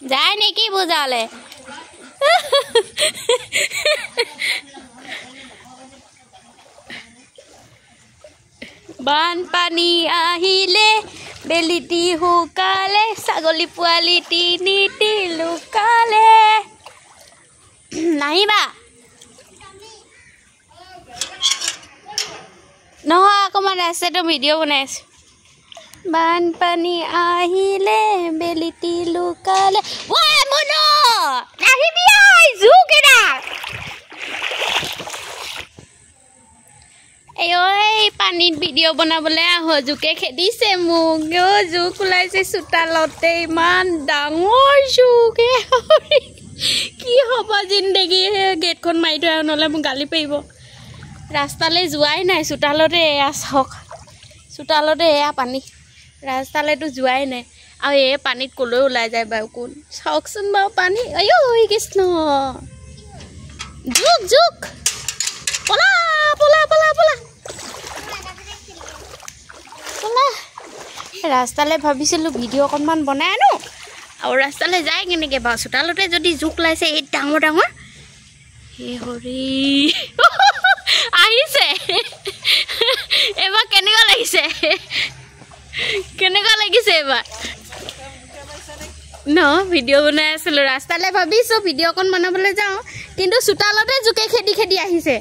যায় নেকি বুজালে বানপানী আহিলে বেলিটি হুকালে ছাগলী পোৱালি তিনিটি লুকালে নাহিবা নহয় অকণমান ৰাস্তাটো ভিডিঅ' বনাই আছো বানপানী আহিলে বেলিটি লুকালে ওই মুনো নাহিবি আই জুকেৰা এই পানীত ভিডিঅ' বনাবলৈ জোকে খেদিছে মোক জোক ওলাইছে চোতালতে ইমান ডাঙৰ জোক কি হ'ব জিন্দগী গেটখন মাৰি থৈ নহ'লে মোক গালি পাৰিব ৰাস্তালৈ যোৱাই নাই চোতালতে এয়া চাওক চোতালতে এয়া পানী ৰাস্তালৈতো যোৱাই নাই আৰু এই পানীত ক'লৈ ওলাই যায় বাৰু কোন চাওকচোন বাৰু পানী অয়ো কৃষ্ণ জোক জোক পলা পলা পলা পলা পলা ৰাস্তালৈ ভাবিছিলোঁ ভিডিঅ' অকণমান বনাই আনো আৰু ৰাস্তালৈ যায় কেনেকৈ বাৰু চোতালতে যদি জোক ওলাইছে এই ডাঙৰ ডাঙৰ হে হৰি আহিছে এবাৰ কেনেকুৱা লাগিছে এবাৰ ন ভিডিঅ' বনাই আছিলোঁ ৰাস্তালৈ ভাবিছোঁ ভিডিঅ' অকণ বনাবলৈ যাওঁ কিন্তু চোতালতে জোকে খেদি খেদি আহিছে